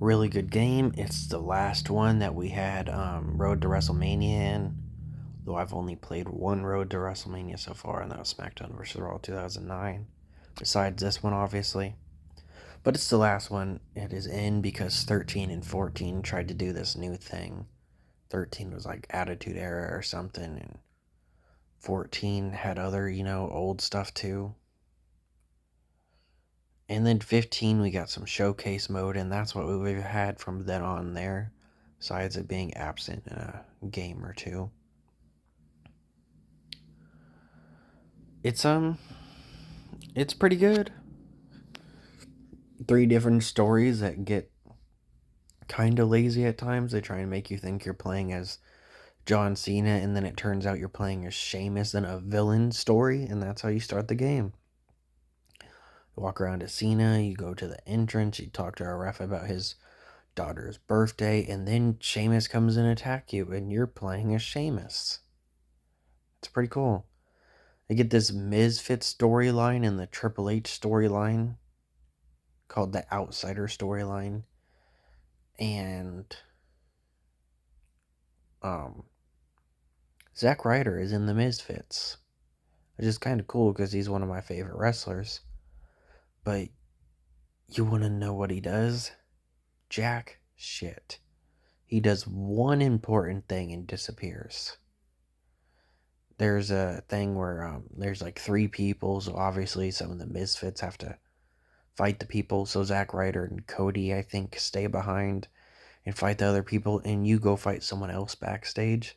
really good game. It's the last one that we had Road to WrestleMania in. Though I've only played one Road to WrestleMania so far, and that was SmackDown vs. Raw 2009. Besides this one, obviously. But it's the last one it is in because 13 and 14 tried to do this new thing. 13 was like Attitude Era or something, and 14 had other, old stuff too. And then 15, we got some showcase mode, and that's what we've had from then on there, besides it being absent in a game or two. It's it's pretty good. Three different stories that get kind of lazy at times. They try and make you think you're playing as John Cena, and then it turns out you're playing as Sheamus in a villain story, and that's how you start the game. You walk around to Cena, you go to the entrance, you talk to a ref about his daughter's birthday, and then Sheamus comes and attack you, and you're playing as Sheamus. It's pretty cool. They get this Misfits storyline and the Triple H storyline called the Outsider storyline, and um, Zack Ryder is in the Misfits, which is kind of cool because he's one of my favorite wrestlers. But you want to know what he does? Jack shit. He does one important thing and disappears. There's a thing where there's like three people, so obviously some of the Misfits have to fight the people. So Zack Ryder and Cody, I think, stay behind and fight the other people, and you go fight someone else backstage.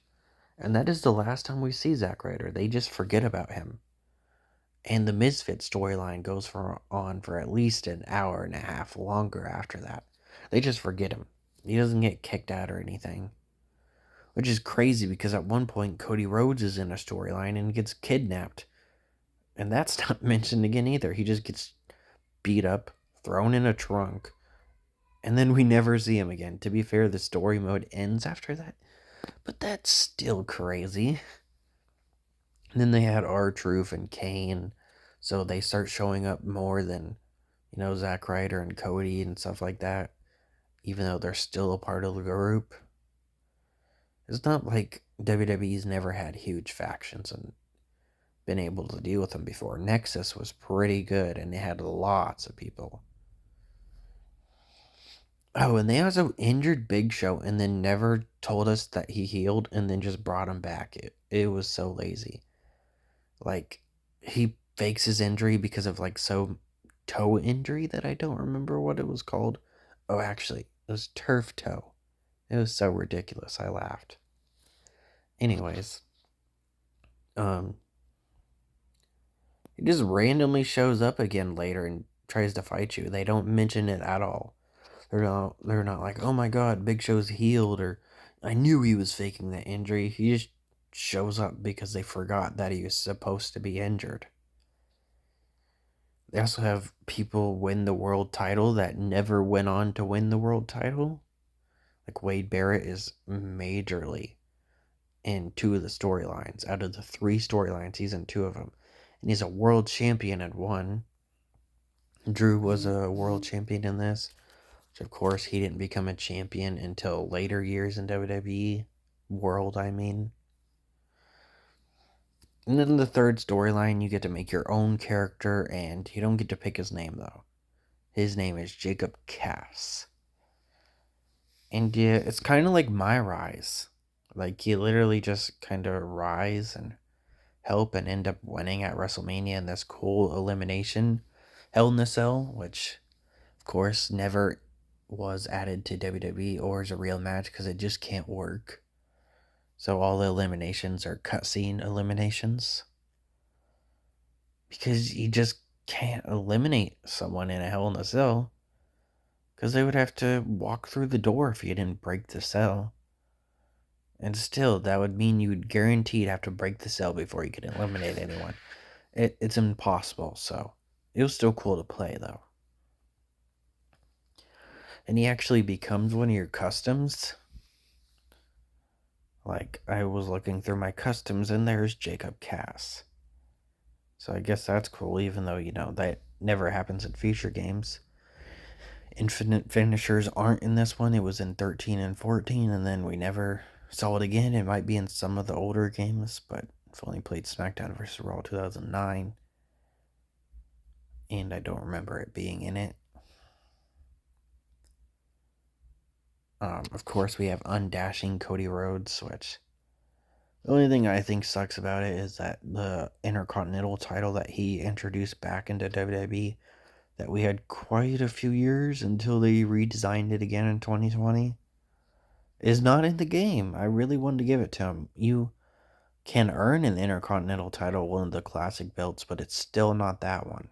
And that is the last time we see Zack Ryder. They just forget about him. And the Misfit storyline goes on for at least an hour and a half longer after that. They just forget him. He doesn't get kicked out or anything. Which is crazy because at one point Cody Rhodes is in a storyline and gets kidnapped. And that's not mentioned again either. He just gets beat up, thrown in a trunk, and then we never see him again. To be fair, the story mode ends after that. But that's still crazy. And then they had R-Truth and Kane. So they start showing up more than, Zack Ryder and Cody and stuff like that. Even though they're still a part of the group. It's not like WWE's never had huge factions and been able to deal with them before. Nexus was pretty good and they had lots of people. Oh, and they also injured Big Show and then never told us that he healed and then just brought him back. It was so lazy. Like, he fakes his injury because of like so toe injury that I don't remember what it was called. Oh, actually, it was turf toe. It was so ridiculous. I laughed. Anyways, um, he just randomly shows up again later and tries to fight you. They don't mention it at all. They're not like, oh my god, Big Show's healed, or I knew he was faking the injury. He just shows up because they forgot that he was supposed to be injured. They also have people win the world title that never went on to win the world title. Like Wade Barrett is majorly in two of the storylines. Out of the three storylines, he's in two of them. And he's a world champion in one. Drew was a world champion in this. Which, of course, he didn't become a champion until later years in WWE. World, I mean. And then the third storyline, you get to make your own character, and you don't get to pick his name, though. His name is Jacob Cass. And yeah, it's kind of like my rise. Like, you literally just kind of rise and help and end up winning at WrestleMania in this cool elimination Hell in a Cell, which, of course, never was added to WWE or as a real match because it just can't work. So all the eliminations are cutscene eliminations. Because you just can't eliminate someone in a Hell in a Cell. Because they would have to walk through the door if you didn't break the cell. And still, that would mean you would guaranteed have to break the cell before you could eliminate anyone. It's impossible, so it was still cool to play, though. And he actually becomes one of your customs. Like, I was looking through my customs, and there's Jacob Cass. So I guess that's cool, even though, that never happens in feature games. Infinite finishers aren't in this one. It was in 13 and 14, and then we never saw it again. It might be in some of the older games, but I've only played SmackDown vs. Raw 2009, and I don't remember it being in it. Of course, we have Undashing Cody Rhodes, which the only thing I think sucks about it is that the Intercontinental title that he introduced back into WWE, that we had quite a few years until they redesigned it again in 2020, is not in the game. I really wanted to give it to him. You can earn an Intercontinental title, one of the classic belts, but it's still not that one.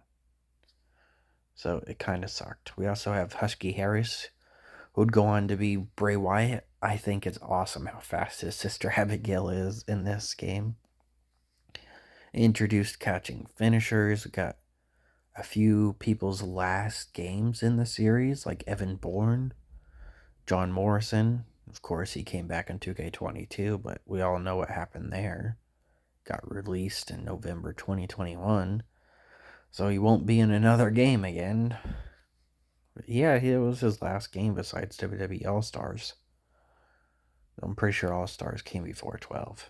So it kind of sucked. We also have Husky Harris, who'd go on to be Bray Wyatt. I think it's awesome how fast his sister Abigail is in this game. Introduced catching finishers, got a few people's last games in the series, like Evan Bourne, John Morrison. Of course, he came back in 2K22, but we all know what happened there. Got released in November 2021, so he won't be in another game again. But yeah, it was his last game besides WWE All-Stars. I'm pretty sure All-Stars came before 12.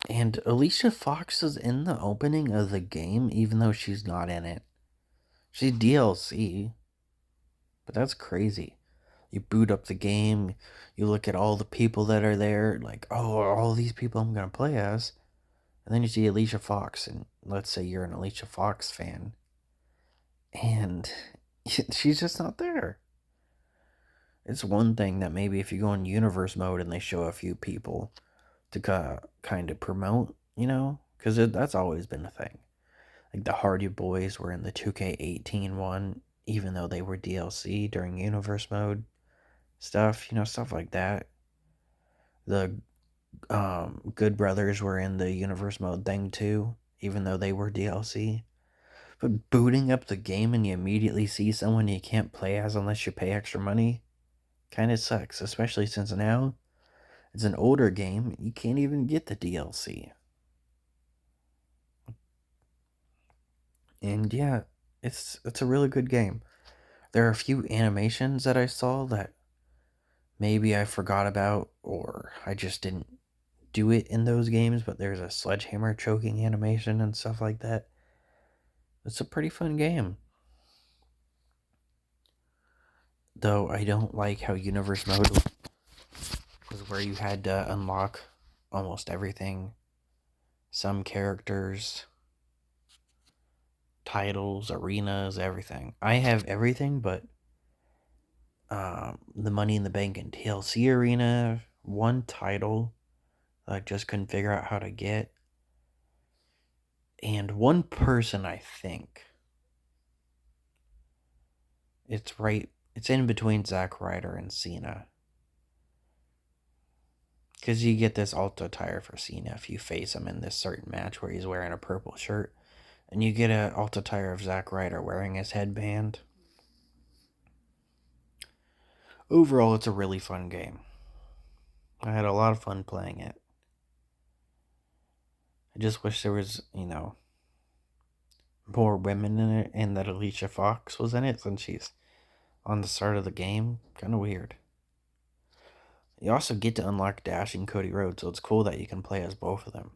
And Alicia Fox is in the opening of the game, even though she's not in it. She's DLC, but that's crazy. You boot up the game, you look at all the people that are there, like, oh, all these people I'm going to play as. And then you see Alicia Fox, and let's say you're an Alicia Fox fan, and she's just not there. It's one thing that maybe if you go in universe mode and they show a few people to kind of promote, because that's always been a thing. Like the Hardy Boys were in the 2K18 one, even though they were DLC during universe mode stuff, stuff like that. The Good Brothers were in the universe mode thing too, even though they were DLC. But booting up the game and you immediately see someone you can't play as unless you pay extra money kind of sucks, especially since now it's an older game. You can't even get the DLC. And yeah, it's a really good game. There are a few animations that I saw that maybe I forgot about or I just didn't do it in those games, but there's a sledgehammer choking animation and stuff like that. It's a pretty fun game. Though I don't like how Universe Mode was where you had to unlock almost everything. Some characters, titles, arenas, everything. I have everything but the Money in the Bank and TLC arena, one title that I just couldn't figure out how to get, and one person I think. It's in between Zack Ryder and Cena. Because you get this Alto tire for Cena if you face him in this certain match where he's wearing a purple shirt. And you get an Alto tire of Zack Ryder wearing his headband. Overall, it's a really fun game. I had a lot of fun playing it. I just wish there was, more women in it and that Alicia Fox was in it since she's on the start of the game. Kind of weird. You also get to unlock Dashing Cody Rhodes, so it's cool that you can play as both of them.